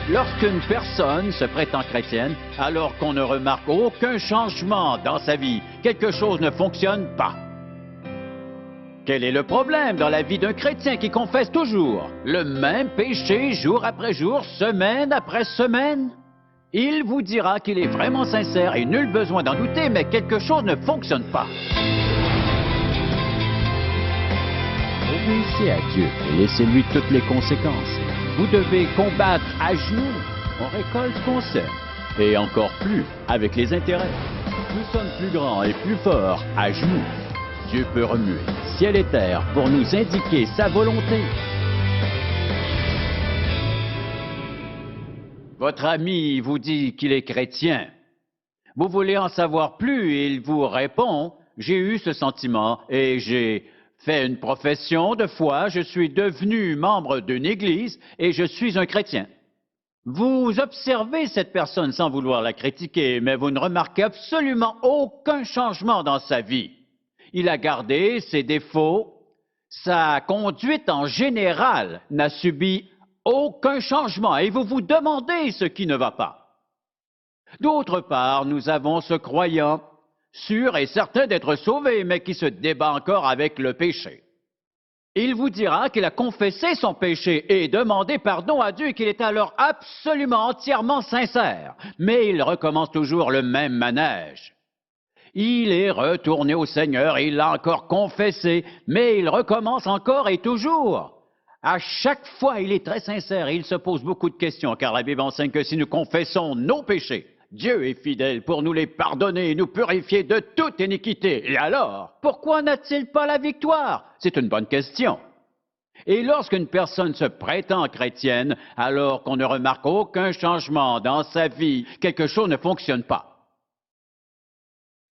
Lorsqu'une personne se prétend chrétienne, alors qu'on ne remarque aucun changement dans sa vie, quelque chose ne fonctionne pas. Quel est le problème dans la vie d'un chrétien qui confesse toujours le même péché jour après jour, semaine après semaine? Il vous dira qu'il est vraiment sincère et nul besoin d'en douter, mais quelque chose ne fonctionne pas. Obéissez à Dieu et laissez-lui toutes les conséquences. Vous devez combattre à genoux. On récolte ce qu'on sème. Et encore plus avec les intérêts. Nous sommes plus grands et plus forts à genoux. Dieu peut remuer ciel et terre pour nous indiquer sa volonté. Votre ami vous dit qu'il est chrétien. Vous voulez en savoir plus et il vous répond « J'ai eu ce sentiment et j'ai fait une profession de foi, je suis devenu membre d'une église et je suis un chrétien. » Vous observez cette personne sans vouloir la critiquer, mais vous ne remarquez absolument aucun changement dans sa vie. Il a gardé ses défauts. Sa conduite en général n'a subi aucun changement et vous vous demandez ce qui ne va pas. D'autre part, nous avons ce croyant, sûr et certain d'être sauvé, mais qui se débat encore avec le péché. Il vous dira qu'il a confessé son péché et demandé pardon à Dieu et qu'il est alors absolument entièrement sincère, mais il recommence toujours le même manège. Il est retourné au Seigneur et il l'a encore confessé, mais il recommence encore et toujours. À chaque fois, il est très sincère et il se pose beaucoup de questions, car la Bible enseigne que si nous confessons nos péchés, Dieu est fidèle pour nous les pardonner et nous purifier de toute iniquité. Et alors, pourquoi n'a-t-il pas la victoire? C'est une bonne question. Et lorsqu'une personne se prétend chrétienne, alors qu'on ne remarque aucun changement dans sa vie, quelque chose ne fonctionne pas.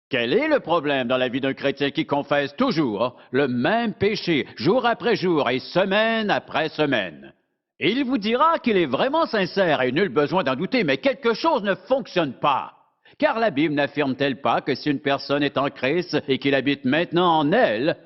Quel est le problème dans la vie d'un chrétien qui confesse toujours le même péché, jour après jour et semaine après semaine? Il vous dira qu'il est vraiment sincère et nul besoin d'en douter, mais quelque chose ne fonctionne pas. Car la Bible n'affirme-t-elle pas que si une personne est en Christ et qu'il habite maintenant en elle,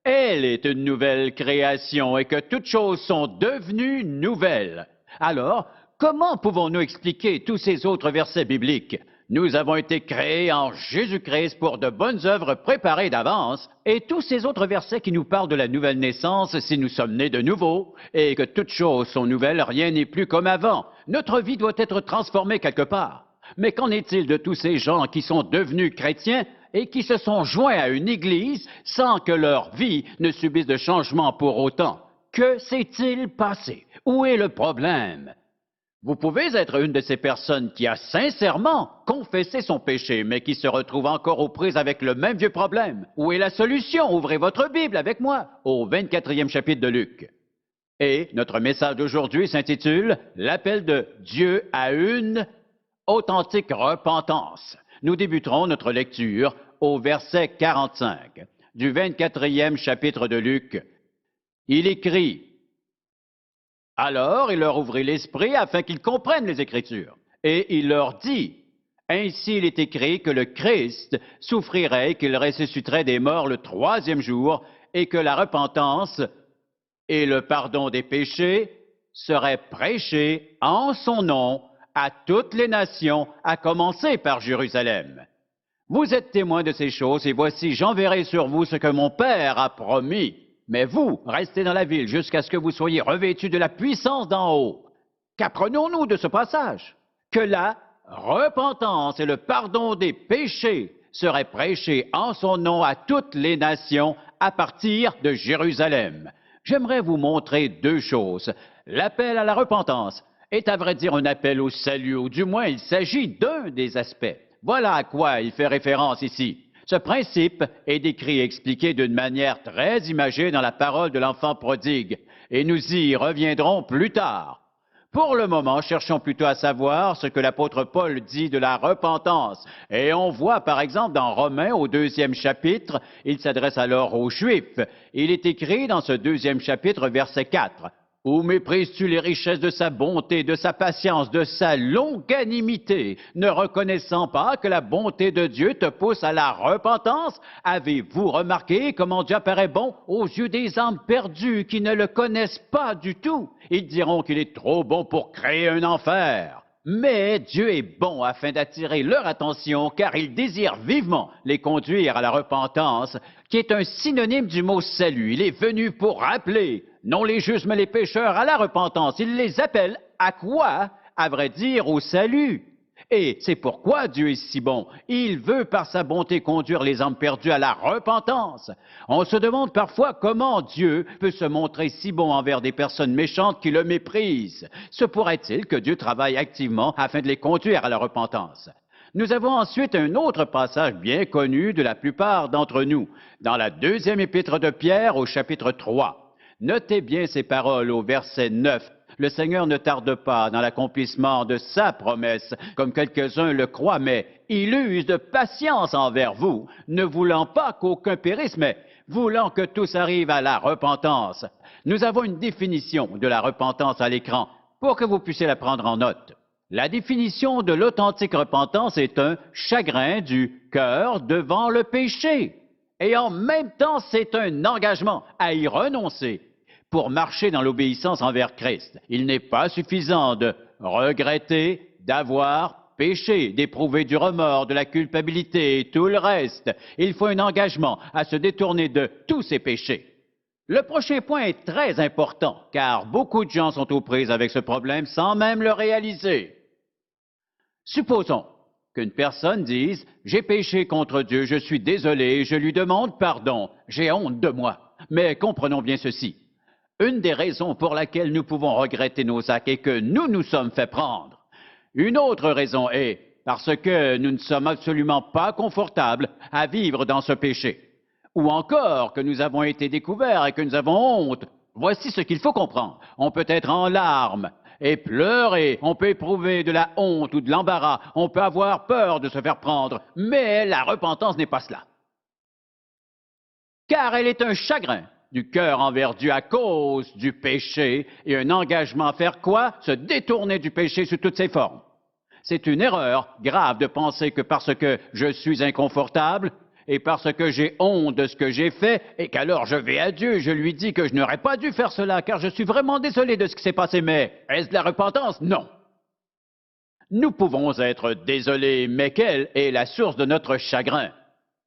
elle est une nouvelle création et que toutes choses sont devenues nouvelles? Alors, comment pouvons-nous expliquer tous ces autres versets bibliques? Nous avons été créés en Jésus-Christ pour de bonnes œuvres préparées d'avance, et tous ces autres versets qui nous parlent de la nouvelle naissance si nous sommes nés de nouveau, et que toutes choses sont nouvelles, rien n'est plus comme avant. Notre vie doit être transformée quelque part. Mais qu'en est-il de tous ces gens qui sont devenus chrétiens et qui se sont joints à une église sans que leur vie ne subisse de changement pour autant? Que s'est-il passé? Où est le problème? Vous pouvez être une de ces personnes qui a sincèrement confessé son péché, mais qui se retrouve encore aux prises avec le même vieux problème. Où est la solution? Ouvrez votre Bible avec moi au 24e chapitre de Luc. Et notre message d'aujourd'hui s'intitule « L'appel de Dieu à une authentique repentance ». Nous débuterons notre lecture au verset 45 du 24e chapitre de Luc. Il écrit: Alors il leur ouvrit l'esprit afin qu'ils comprennent les Écritures. Et il leur dit, Ainsi il est écrit que le Christ souffrirait, qu'il ressusciterait des morts le 3e jour, et que la repentance et le pardon des péchés seraient prêchés en son nom à toutes les nations, à commencer par Jérusalem. Vous êtes témoins de ces choses, et voici, j'enverrai sur vous ce que mon Père a promis. Mais vous, restez dans la ville jusqu'à ce que vous soyez revêtus de la puissance d'en haut. Qu'apprenons-nous de ce passage? Que la repentance et le pardon des péchés seraient prêchés en son nom à toutes les nations à partir de Jérusalem. J'aimerais vous montrer deux choses. L'appel à la repentance est à vrai dire un appel au salut, ou du moins il s'agit d'un des aspects. Voilà à quoi il fait référence ici. Ce principe est décrit et expliqué d'une manière très imagée dans la parole de l'enfant prodigue, et nous y reviendrons plus tard. Pour le moment, cherchons plutôt à savoir ce que l'apôtre Paul dit de la repentance. Et on voit par exemple dans Romains au 2e chapitre, il s'adresse alors aux Juifs. Il est écrit dans ce 2e chapitre, verset 4. Ou méprises-tu les richesses de sa bonté, de sa patience, de sa longanimité, ne reconnaissant pas que la bonté de Dieu te pousse à la repentance? Avez-vous remarqué comment Dieu apparaît bon aux yeux des âmes perdues qui ne le connaissent pas du tout? Ils diront qu'il est trop bon pour créer un enfer. Mais Dieu est bon afin d'attirer leur attention, car il désire vivement les conduire à la repentance, qui est un synonyme du mot salut. Il est venu pour rappeler, non les justes, mais les pécheurs, à la repentance. Il les appelle à quoi? À vrai dire, au salut. Et c'est pourquoi Dieu est si bon. Il veut, par sa bonté, conduire les âmes perdues à la repentance. On se demande parfois comment Dieu peut se montrer si bon envers des personnes méchantes qui le méprisent. Se pourrait-il que Dieu travaille activement afin de les conduire à la repentance? Nous avons ensuite un autre passage bien connu de la plupart d'entre nous, dans la deuxième épître de Pierre au chapitre 3. Notez bien ces paroles au verset 9. Le Seigneur ne tarde pas dans l'accomplissement de sa promesse, comme quelques-uns le croient, mais il use de patience envers vous, ne voulant pas qu'aucun périsse, mais voulant que tous arrivent à la repentance. Nous avons une définition de la repentance à l'écran, pour que vous puissiez la prendre en note. La définition de l'authentique repentance est un chagrin du cœur devant le péché. Et en même temps, c'est un engagement à y renoncer. Pour marcher dans l'obéissance envers Christ, il n'est pas suffisant de regretter, d'avoir péché, d'éprouver du remords, de la culpabilité et tout le reste. Il faut un engagement à se détourner de tous ces péchés. Le prochain point est très important, car beaucoup de gens sont aux prises avec ce problème sans même le réaliser. Supposons qu'une personne dise « J'ai péché contre Dieu, je suis désolé, je lui demande pardon, j'ai honte de moi. » Mais comprenons bien ceci. Une des raisons pour laquelle nous pouvons regretter nos actes est que nous nous sommes fait prendre. Une autre raison est parce que nous ne sommes absolument pas confortables à vivre dans ce péché. Ou encore que nous avons été découverts et que nous avons honte. Voici ce qu'il faut comprendre. On peut être en larmes et pleurer, on peut éprouver de la honte ou de l'embarras, on peut avoir peur de se faire prendre, mais la repentance n'est pas cela. Car elle est un chagrin du cœur envers Dieu à cause du péché et un engagement à faire quoi? Se détourner du péché sous toutes ses formes. C'est une erreur grave de penser que parce que je suis inconfortable et parce que j'ai honte de ce que j'ai fait et qu'alors je vais à Dieu et je lui dis que je n'aurais pas dû faire cela car je suis vraiment désolé de ce qui s'est passé. Mais est-ce de la repentance? Non. Nous pouvons être désolés, mais quelle est la source de notre chagrin?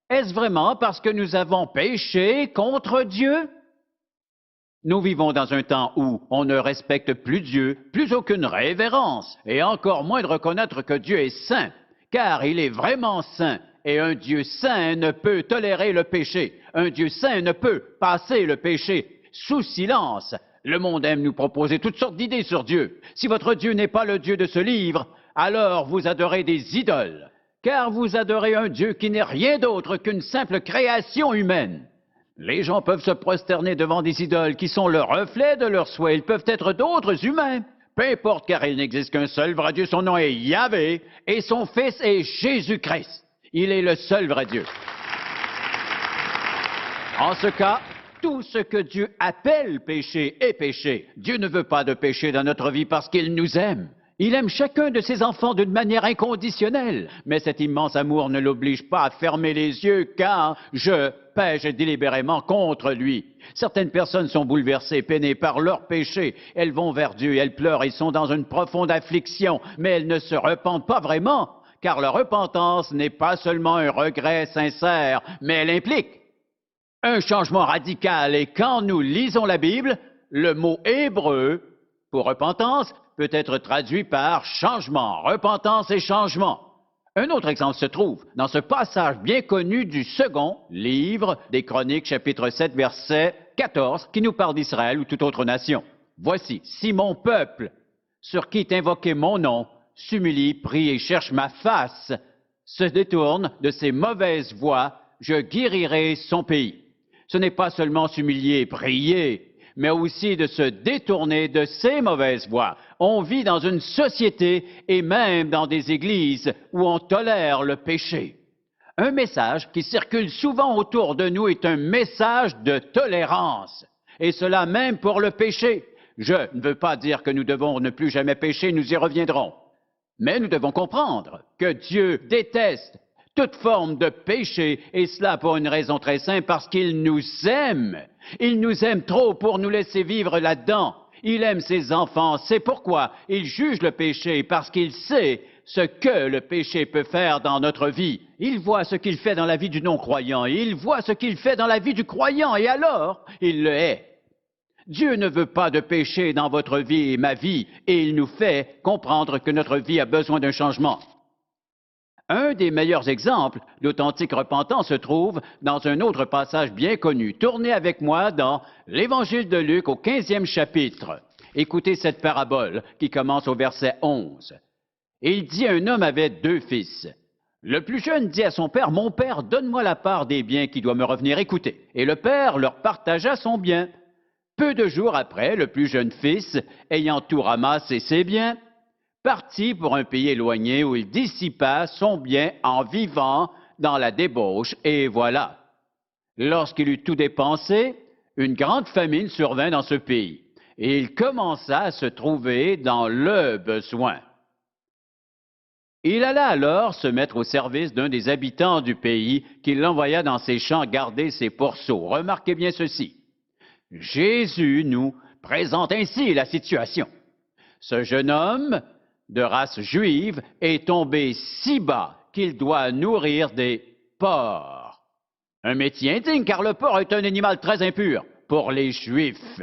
Est-ce vraiment parce que nous avons péché contre Dieu? Nous vivons dans un temps où on ne respecte plus Dieu, plus aucune révérence, et encore moins de reconnaître que Dieu est saint, car il est vraiment saint, et un Dieu saint ne peut tolérer le péché. Un Dieu saint ne peut passer le péché sous silence. Le monde aime nous proposer toutes sortes d'idées sur Dieu. Si votre Dieu n'est pas le Dieu de ce livre, alors vous adorez des idoles. Car vous adorez un Dieu qui n'est rien d'autre qu'une simple création humaine. Les gens peuvent se prosterner devant des idoles qui sont le reflet de leurs souhaits. Ils peuvent être d'autres humains. Peu importe, car il n'existe qu'un seul vrai Dieu. Son nom est Yahvé et son Fils est Jésus-Christ. Il est le seul vrai Dieu. En ce cas, tout ce que Dieu appelle péché est péché. Dieu ne veut pas de péché dans notre vie parce qu'il nous aime. Il aime chacun de ses enfants d'une manière inconditionnelle, mais cet immense amour ne l'oblige pas à fermer les yeux car je pêche délibérément contre lui. Certaines personnes sont bouleversées, peinées par leur péché. Elles vont vers Dieu, elles pleurent, elles sont dans une profonde affliction, mais elles ne se repentent pas vraiment, car la repentance n'est pas seulement un regret sincère, mais elle implique un changement radical. Et quand nous lisons la Bible, le mot hébreu pour repentance peut être traduit par changement, repentance et changement. Un autre exemple se trouve dans ce passage bien connu du second livre des Chroniques, chapitre 7, verset 14, qui nous parle d'Israël ou toute autre nation. Voici, si mon peuple, sur qui est invoqué mon nom, s'humilie, prie et cherche ma face, se détourne de ses mauvaises voies, je guérirai son pays. Ce n'est pas seulement s'humilier et prier, mais aussi de se détourner de ses mauvaises voies. On vit dans une société et même dans des églises où on tolère le péché. Un message qui circule souvent autour de nous est un message de tolérance, et cela même pour le péché. Je ne veux pas dire que nous devons ne plus jamais pécher, nous y reviendrons. Mais nous devons comprendre que Dieu déteste toute forme de péché, et cela pour une raison très simple, parce qu'il nous aime. Il nous aime trop pour nous laisser vivre là-dedans. Il aime ses enfants, c'est pourquoi il juge le péché, parce qu'il sait ce que le péché peut faire dans notre vie. Il voit ce qu'il fait dans la vie du non-croyant, et il voit ce qu'il fait dans la vie du croyant, et alors il le hait. Dieu ne veut pas de péché dans votre vie et ma vie, et il nous fait comprendre que notre vie a besoin d'un changement. Un des meilleurs exemples d'authentique repentance se trouve dans un autre passage bien connu. Tournez avec moi dans l'Évangile de Luc au 15e chapitre. Écoutez cette parabole qui commence au verset 11. Il dit, un homme avait 2 fils. Le plus jeune dit à son père, « Mon père, donne-moi la part des biens qui doit me revenir. » Écoutez. Et le père leur partagea son bien. Peu de jours après, le plus jeune fils, ayant tout ramassé ses biens, partit pour un pays éloigné où il dissipa son bien en vivant dans la débauche. Et voilà, lorsqu'il eut tout dépensé, une grande famine survint dans ce pays, et il commença à se trouver dans le besoin. Il alla alors se mettre au service d'un des habitants du pays, qui l'envoya dans ses champs garder ses pourceaux. Remarquez bien ceci. Jésus nous présente ainsi la situation. Ce jeune homme de race juive est tombé si bas qu'il doit nourrir des porcs. Un métier indigne, car le porc est un animal très impur pour les Juifs.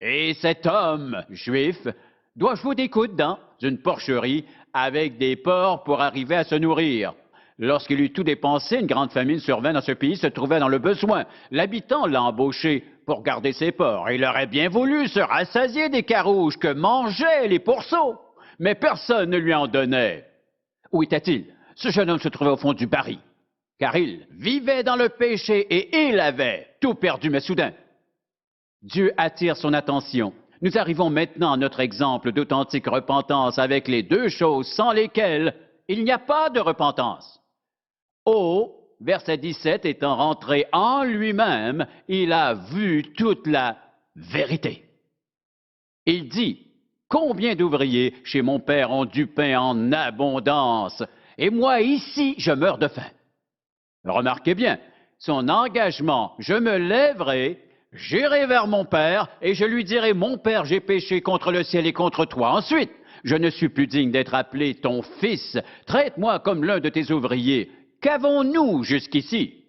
Et cet homme juif doit jouer des coudes dans une porcherie avec des porcs pour arriver à se nourrir. Lorsqu'il eut tout dépensé, une grande famine survint dans ce pays, se trouvait dans le besoin. L'habitant l'a embauché pour garder ses porcs. Il aurait bien voulu se rassasier des carouges que mangeaient les pourceaux, mais personne ne lui en donnait. Où était-il? Ce jeune homme se trouvait au fond du baril, car il vivait dans le péché et il avait tout perdu. Mais soudain, Dieu attire son attention. Nous arrivons maintenant à notre exemple d'authentique repentance avec les 2 choses sans lesquelles il n'y a pas de repentance. Au verset 17, étant rentré en lui-même, il a vu toute la vérité. Il dit, « Combien d'ouvriers chez mon père ont du pain en abondance, et moi ici, je meurs de faim. » Remarquez bien, son engagement, « Je me lèverai, j'irai vers mon père, et je lui dirai, mon père, j'ai péché contre le ciel et contre toi. Ensuite, je ne suis plus digne d'être appelé ton fils. Traite-moi comme l'un de tes ouvriers. Qu'avons-nous jusqu'ici?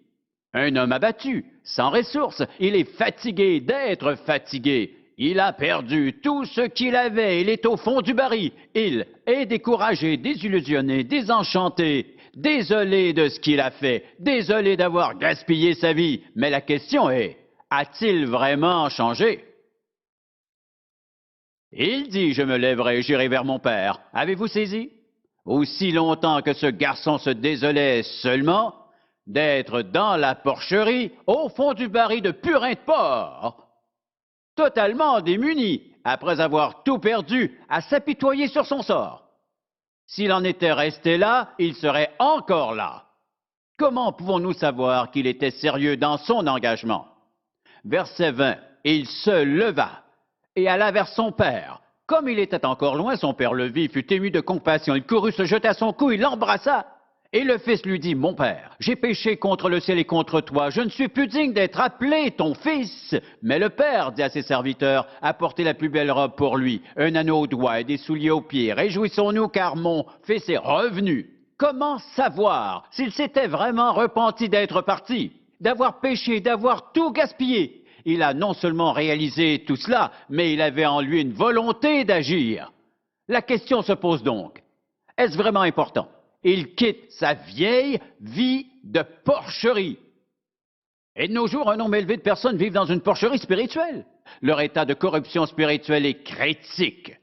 Un homme abattu, sans ressources, il est fatigué d'être fatigué. Il a perdu tout ce qu'il avait, il est au fond du baril. Il est découragé, désillusionné, désenchanté, désolé de ce qu'il a fait, désolé d'avoir gaspillé sa vie. Mais la question est, a-t-il vraiment changé? Il dit, je me lèverai, j'irai vers mon père. Avez-vous saisi? Aussi longtemps que ce garçon se désolait seulement d'être dans la porcherie, au fond du baril de purin de porc, totalement démuni, après avoir tout perdu, à s'apitoyer sur son sort. S'il en était resté là, il serait encore là. Comment pouvons-nous savoir qu'il était sérieux dans son engagement? Verset 20, il se leva et alla vers son père. Comme il était encore loin, son père le vit, fut ému de compassion. Il courut se jeter à son cou, il l'embrassa. Et le fils lui dit, « Mon père, j'ai péché contre le ciel et contre toi. Je ne suis plus digne d'être appelé ton fils. » Mais le père dit à ses serviteurs, « Apportez la plus belle robe pour lui, un anneau au doigt et des souliers aux pieds. Réjouissons-nous car mon fils est revenu. » Comment savoir s'il s'était vraiment repenti d'être parti, d'avoir péché, d'avoir tout gaspillé? Il a non seulement réalisé tout cela, mais il avait en lui une volonté d'agir. La question se pose donc, est-ce vraiment important? Il quitte sa vieille vie de porcherie. Et de nos jours, un nombre élevé de personnes vivent dans une porcherie spirituelle. Leur état de corruption spirituelle est critique.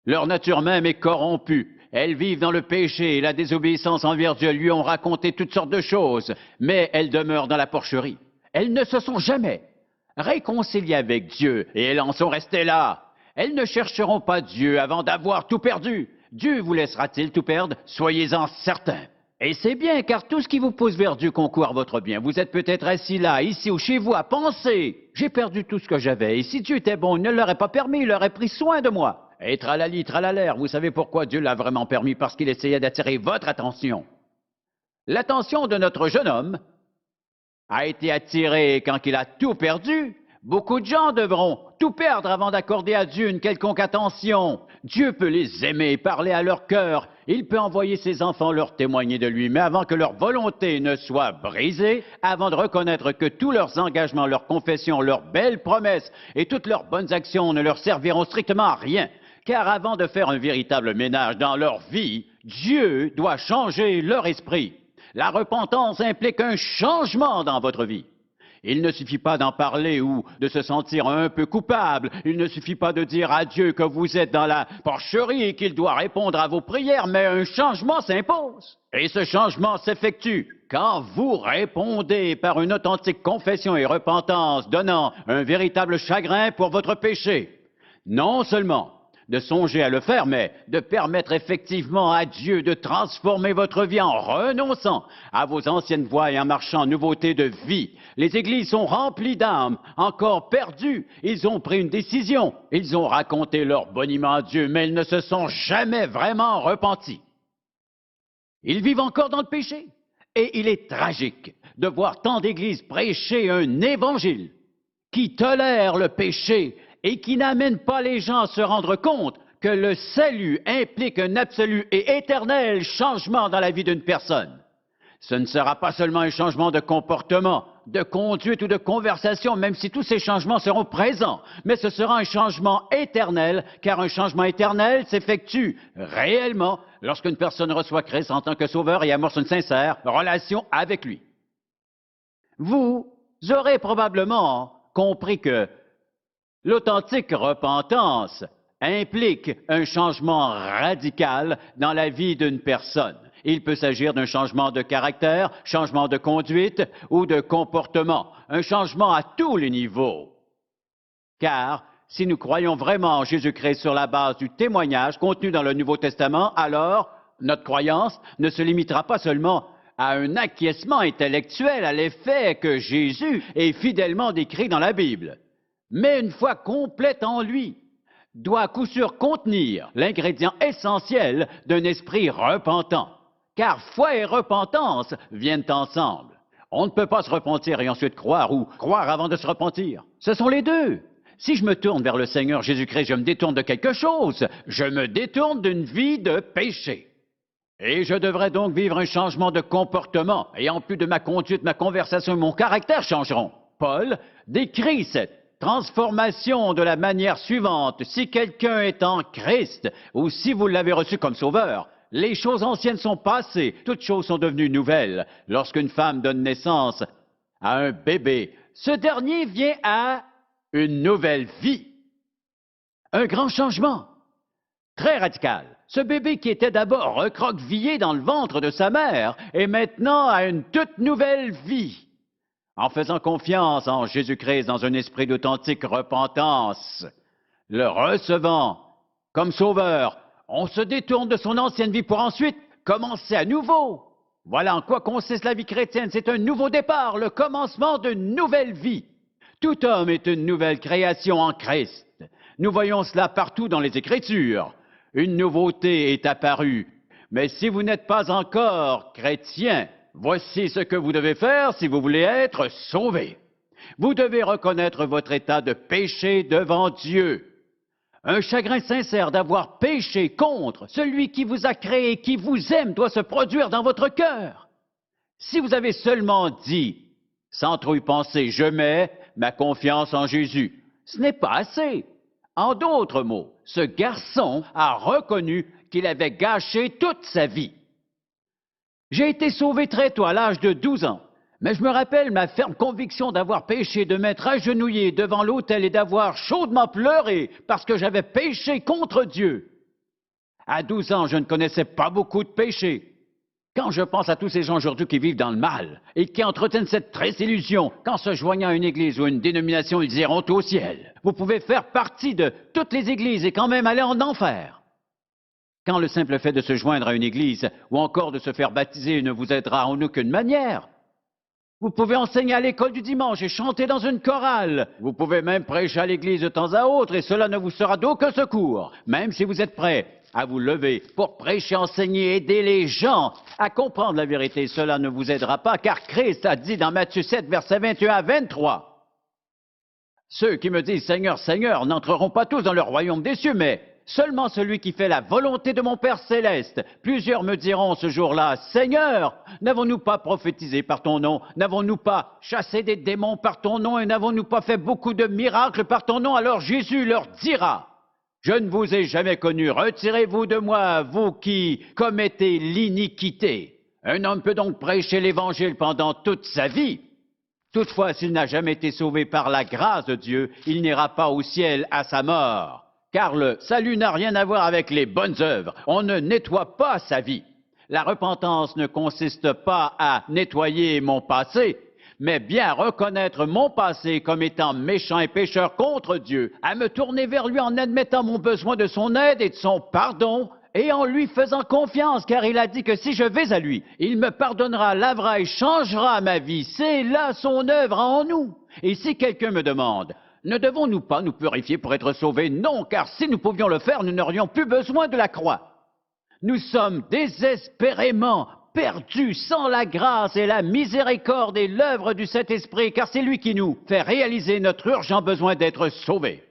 Leur nature même est corrompue. Elles vivent dans le péché et la désobéissance envers Dieu. Lui ont raconté toutes sortes de choses, mais elles demeurent dans la porcherie. Elles ne se sont jamais réconciliées avec Dieu et elles en sont restées là. Elles ne chercheront pas Dieu avant d'avoir tout perdu. Dieu vous laissera-t-il tout perdre? Soyez-en certains. Et c'est bien, car tout ce qui vous pousse vers Dieu concourt à votre bien. Vous êtes peut-être assis là, ici ou chez vous, à penser, j'ai perdu tout ce que j'avais, et si Dieu était bon, il ne l'aurait pas permis, il aurait pris soin de moi. Et tralali, tralalaire, vous savez pourquoi Dieu l'a vraiment permis? Parce qu'il essayait d'attirer votre attention. L'attention de notre jeune homme a été attirée quand il a tout perdu. Beaucoup de gens devront tout perdre avant d'accorder à Dieu une quelconque attention. Dieu peut les aimer, parler à leur cœur. Il peut envoyer ses enfants leur témoigner de lui. Mais avant que leur volonté ne soit brisée, avant de reconnaître que tous leurs engagements, leurs confessions, leurs belles promesses et toutes leurs bonnes actions ne leur serviront strictement à rien, car avant de faire un véritable ménage dans leur vie, Dieu doit changer leur esprit. La repentance implique un changement dans votre vie. Il ne suffit pas d'en parler ou de se sentir un peu coupable. Il ne suffit pas de dire à Dieu que vous êtes dans la porcherie et qu'il doit répondre à vos prières, mais un changement s'impose. Et ce changement s'effectue quand vous répondez par une authentique confession et repentance, donnant un véritable chagrin pour votre péché. Non seulement de songer à le faire, mais de permettre effectivement à Dieu de transformer votre vie en renonçant à vos anciennes voies et en marchant en nouveauté de vie. Les églises sont remplies d'âmes, encore perdues. Ils ont pris une décision. Ils ont raconté leur boniment à Dieu, mais ils ne se sont jamais vraiment repentis. Ils vivent encore dans le péché. Et il est tragique de voir tant d'églises prêcher un évangile qui tolère le péché et qui n'amène pas les gens à se rendre compte que le salut implique un absolu et éternel changement dans la vie d'une personne. Ce ne sera pas seulement un changement de comportement, de conduite ou de conversation, même si tous ces changements seront présents, mais ce sera un changement éternel, car un changement éternel s'effectue réellement lorsqu'une personne reçoit Christ en tant que sauveur et amorce une sincère relation avec lui. Vous aurez probablement compris que l'authentique repentance implique un changement radical dans la vie d'une personne. Il peut s'agir d'un changement de caractère, changement de conduite ou de comportement, un changement à tous les niveaux. Car si nous croyons vraiment en Jésus-Christ sur la base du témoignage contenu dans le Nouveau Testament, alors notre croyance ne se limitera pas seulement à un acquiescement intellectuel à l'effet que Jésus est fidèlement décrit dans la Bible, mais une foi complète en lui doit à coup sûr contenir l'ingrédient essentiel d'un esprit repentant. Car foi et repentance viennent ensemble. On ne peut pas se repentir et ensuite croire, ou croire avant de se repentir. Ce sont les deux. Si je me tourne vers le Seigneur Jésus-Christ, je me détourne de quelque chose. Je me détourne d'une vie de péché. Et je devrais donc vivre un changement de comportement. Et en plus de ma conduite, ma conversation et mon caractère changeront. Paul décrit cette transformation de la manière suivante. Si quelqu'un est en Christ, ou si vous l'avez reçu comme sauveur, les choses anciennes sont passées, toutes choses sont devenues nouvelles. Lorsqu'une femme donne naissance à un bébé, ce dernier vient à une nouvelle vie. Un grand changement, très radical. Ce bébé qui était d'abord recroquevillé dans le ventre de sa mère est maintenant à une toute nouvelle vie. En faisant confiance en Jésus-Christ dans un esprit d'authentique repentance, le recevant comme sauveur, on se détourne de son ancienne vie pour ensuite commencer à nouveau. Voilà en quoi consiste la vie chrétienne. C'est un nouveau départ, le commencement d'une nouvelle vie. Tout homme est une nouvelle création en Christ. Nous voyons cela partout dans les Écritures. Une nouveauté est apparue. Mais si vous n'êtes pas encore chrétien, voici ce que vous devez faire si vous voulez être sauvé. Vous devez reconnaître votre état de péché devant Dieu. Un chagrin sincère d'avoir péché contre celui qui vous a créé, qui vous aime, doit se produire dans votre cœur. Si vous avez seulement dit, sans trop y penser, je mets ma confiance en Jésus, ce n'est pas assez. En d'autres mots, ce garçon a reconnu qu'il avait gâché toute sa vie. J'ai été sauvé très tôt, à l'âge de 12 ans. Mais je me rappelle ma ferme conviction d'avoir péché, de m'être agenouillé devant l'autel et d'avoir chaudement pleuré parce que j'avais péché contre Dieu. À 12 ans, je ne connaissais pas beaucoup de péchés. Quand je pense à tous ces gens aujourd'hui qui vivent dans le mal et qui entretiennent cette triste illusion qu'en se joignant à une église ou à une dénomination, ils iront au ciel. Vous pouvez faire partie de toutes les églises et quand même aller en enfer. quand le simple fait de se joindre à une église ou encore de se faire baptiser ne vous aidera en aucune manière. Vous pouvez enseigner à l'école du dimanche et chanter dans une chorale. Vous pouvez même prêcher à l'église de temps à autre et cela ne vous sera d'aucun secours, même si vous êtes prêt à vous lever pour prêcher, enseigner, aider les gens à comprendre la vérité. Cela ne vous aidera pas car Christ a dit dans Matthieu 7, versets 21 à 23. Ceux qui me disent Seigneur, Seigneur n'entreront pas tous dans le royaume des cieux, mais seulement celui qui fait la volonté de mon Père céleste. Plusieurs me diront ce jour-là, Seigneur, n'avons-nous pas prophétisé par ton nom? N'avons-nous pas chassé des démons par ton nom et n'avons-nous pas fait beaucoup de miracles par ton nom? Alors Jésus leur dira, je ne vous ai jamais connu, retirez-vous de moi, vous qui commettez l'iniquité. Un homme peut donc prêcher l'Évangile pendant toute sa vie. Toutefois, s'il n'a jamais été sauvé par la grâce de Dieu, il n'ira pas au ciel à sa mort. Car le salut n'a rien à voir avec les bonnes œuvres. On ne nettoie pas sa vie. La repentance ne consiste pas à nettoyer mon passé, mais bien reconnaître mon passé comme étant méchant et pécheur contre Dieu, à me tourner vers lui en admettant mon besoin de son aide et de son pardon, et en lui faisant confiance, car il a dit que si je vais à lui, il me pardonnera, lavera et changera ma vie. C'est là son œuvre en nous. Et si quelqu'un me demande, ne devons-nous pas nous purifier pour être sauvés? Non, car si nous pouvions le faire, nous n'aurions plus besoin de la croix. Nous sommes désespérément perdus sans la grâce et la miséricorde et l'œuvre du Saint-Esprit, car c'est lui qui nous fait réaliser notre urgent besoin d'être sauvés.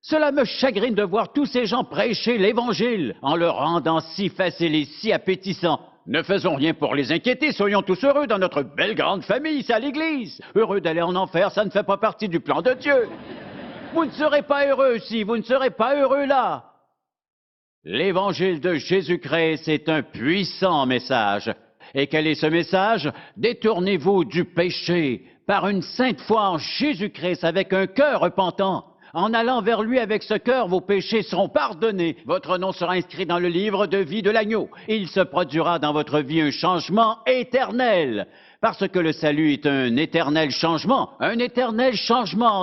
Cela me chagrine de voir tous ces gens prêcher l'Évangile en le rendant si facile et si appétissant. Ne faisons rien pour les inquiéter, soyons tous heureux dans notre belle grande famille, c'est à l'Église. Heureux d'aller en enfer, ça ne fait pas partie du plan de Dieu. Vous ne serez pas heureux si vous ne serez pas heureux là. L'Évangile de Jésus-Christ, c'est un puissant message. Et quel est ce message? Détournez-vous du péché par une sainte foi en Jésus-Christ avec un cœur repentant. En allant vers lui avec ce cœur, vos péchés seront pardonnés. Votre nom sera inscrit dans le livre de vie de l'agneau. Il se produira dans votre vie un changement éternel. Parce que le salut est un éternel changement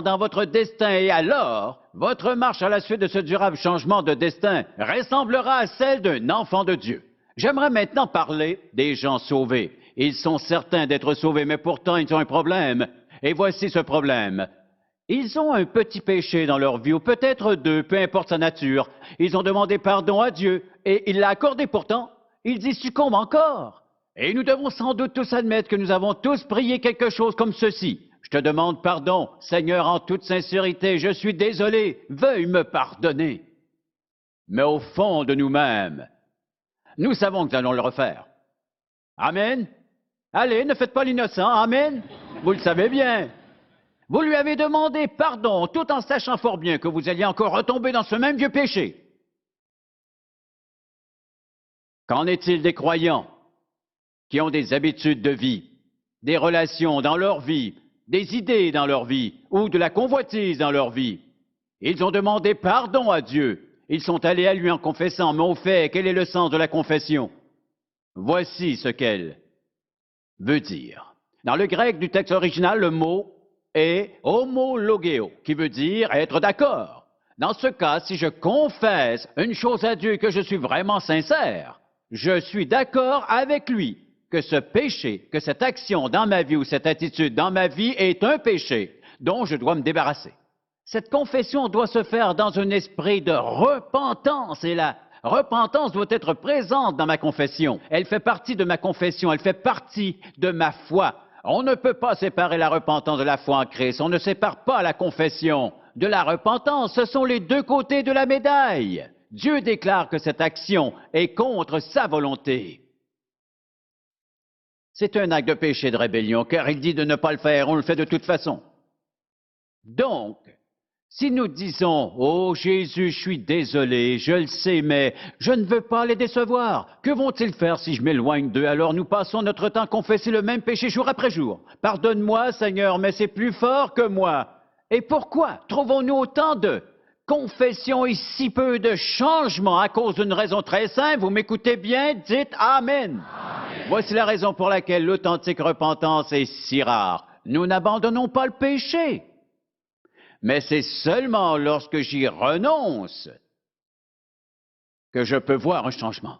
dans votre destin. Et alors, votre marche à la suite de ce durable changement de destin ressemblera à celle d'un enfant de Dieu. J'aimerais maintenant parler des gens sauvés. Ils sont certains d'être sauvés, mais pourtant ils ont un problème. Et voici ce problème. Ils ont un petit péché dans leur vie, ou peut-être deux, peu importe sa nature. Ils ont demandé pardon à Dieu, et il l'a accordé pourtant. Ils y succombent encore. Et nous devons sans doute tous admettre que nous avons tous prié quelque chose comme ceci. Je te demande pardon, Seigneur, en toute sincérité, je suis désolé, veuille me pardonner. Mais au fond de nous-mêmes, nous savons que nous allons le refaire. Amen. Allez, ne faites pas l'innocent, amen. Vous le savez bien. Vous lui avez demandé pardon, tout en sachant fort bien que vous alliez encore retomber dans ce même vieux péché. Qu'en est-il des croyants qui ont des habitudes de vie, des relations dans leur vie, des idées dans leur vie ou de la convoitise dans leur vie? Ils ont demandé pardon à Dieu. Ils sont allés à lui en confessant, mais au fait, quel est le sens de la confession? Voici ce qu'elle veut dire. Dans le grec du texte original, le mot est homologeo, qui veut dire être d'accord. Dans ce cas, si je confesse une chose à Dieu et que je suis vraiment sincère, je suis d'accord avec lui que ce péché, que cette action dans ma vie ou cette attitude dans ma vie est un péché dont je dois me débarrasser. Cette confession doit se faire dans un esprit de repentance et la repentance doit être présente dans ma confession. Elle fait partie de ma confession, elle fait partie de ma foi. On ne peut pas séparer la repentance de la foi en Christ. On ne sépare pas la confession de la repentance. Ce sont les deux côtés de la médaille. Dieu déclare que cette action est contre sa volonté. C'est un acte de péché de rébellion, car il dit de ne pas le faire. On le fait de toute façon. Donc, si nous disons « Oh Jésus, je suis désolé, je le sais, mais je ne veux pas les décevoir. Que vont-ils faire si je m'éloigne d'eux? » Alors nous passons notre temps à confesser le même péché jour après jour. « Pardonne-moi, Seigneur, mais c'est plus fort que moi. » Et pourquoi trouvons-nous autant de confession et si peu de changement? À cause d'une raison très simple, vous m'écoutez bien, dites Amen. Amen. Voici la raison pour laquelle l'authentique repentance est si rare. Nous n'abandonnons pas le péché. Mais c'est seulement lorsque j'y renonce que je peux voir un changement.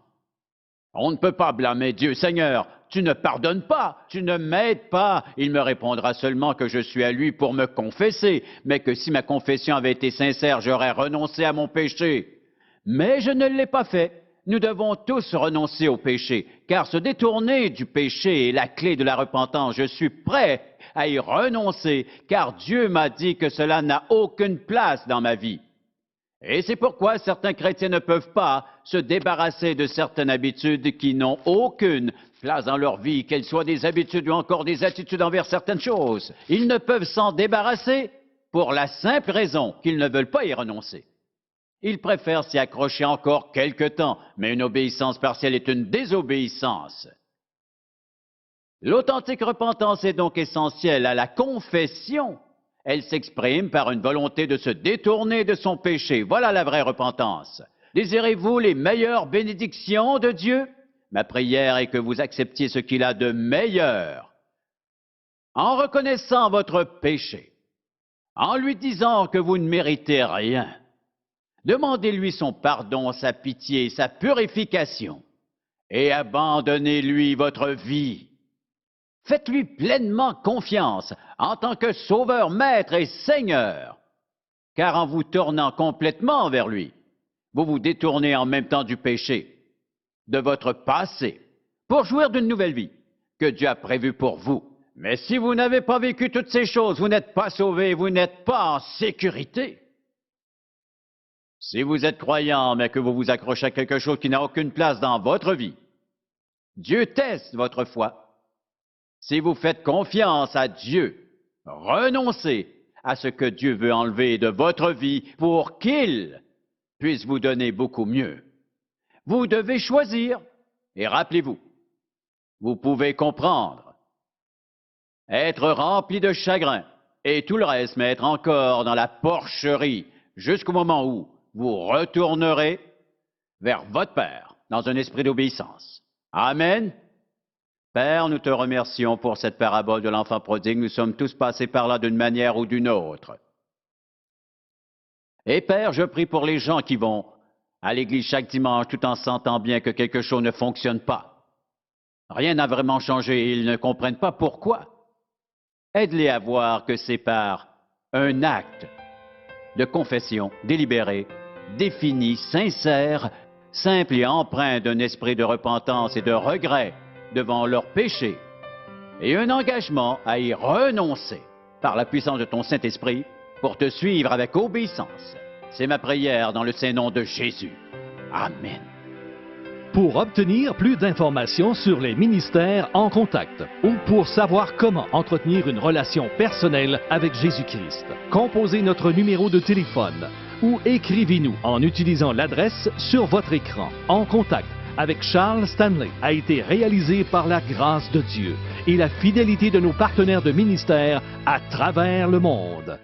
On ne peut pas blâmer Dieu. Seigneur, tu ne pardonnes pas, tu ne m'aides pas. Il me répondra seulement que je suis à lui pour me confesser, mais que si ma confession avait été sincère, j'aurais renoncé à mon péché. Mais je ne l'ai pas fait. Nous devons tous renoncer au péché, car se détourner du péché est la clé de la repentance. Je suis prêt à y renoncer, car Dieu m'a dit que cela n'a aucune place dans ma vie. Et c'est pourquoi certains chrétiens ne peuvent pas se débarrasser de certaines habitudes qui n'ont aucune place dans leur vie, qu'elles soient des habitudes ou encore des attitudes envers certaines choses. Ils ne peuvent s'en débarrasser pour la simple raison qu'ils ne veulent pas y renoncer. Ils préfèrent s'y accrocher encore quelque temps, mais une obéissance partielle est une désobéissance. L'authentique repentance est donc essentielle à la confession. Elle s'exprime par une volonté de se détourner de son péché. Voilà la vraie repentance. Désirez-vous les meilleures bénédictions de Dieu? Ma prière est que vous acceptiez ce qu'il a de meilleur. En reconnaissant votre péché, en lui disant que vous ne méritez rien, demandez-lui son pardon, sa pitié, sa purification, et abandonnez-lui votre vie. Faites-lui pleinement confiance en tant que Sauveur, Maître et Seigneur, car en vous tournant complètement vers lui, vous vous détournez en même temps du péché, de votre passé, pour jouir d'une nouvelle vie que Dieu a prévue pour vous. Mais si vous n'avez pas vécu toutes ces choses, vous n'êtes pas sauvé, vous n'êtes pas en sécurité. Si vous êtes croyant, mais que vous vous accrochez à quelque chose qui n'a aucune place dans votre vie, Dieu teste votre foi. Si vous faites confiance à Dieu, renoncez à ce que Dieu veut enlever de votre vie pour qu'il puisse vous donner beaucoup mieux. Vous devez choisir, et rappelez-vous, vous pouvez comprendre, être rempli de chagrin et tout le reste, mais être encore dans la porcherie jusqu'au moment où vous retournerez vers votre Père dans un esprit d'obéissance. Amen. Père, nous te remercions pour cette parabole de l'enfant prodigue. Nous sommes tous passés par là d'une manière ou d'une autre. Et Père, je prie pour les gens qui vont à l'église chaque dimanche tout en sentant bien que quelque chose ne fonctionne pas. Rien n'a vraiment changé et ils ne comprennent pas pourquoi. Aide-les à voir que c'est par un acte de confession délibéré, défini, sincère, simple et empreint d'un esprit de repentance et de regret devant leurs péchés, et un engagement à y renoncer par la puissance de ton Saint-Esprit pour te suivre avec obéissance. C'est ma prière dans le saint nom de Jésus. Amen. Pour obtenir plus d'informations sur les ministères en contact ou pour savoir comment entretenir une relation personnelle avec Jésus-Christ, composez notre numéro de téléphone ou écrivez-nous en utilisant l'adresse sur votre écran. En contact avec Charles Stanley a été réalisé par la grâce de Dieu et la fidélité de nos partenaires de ministère à travers le monde.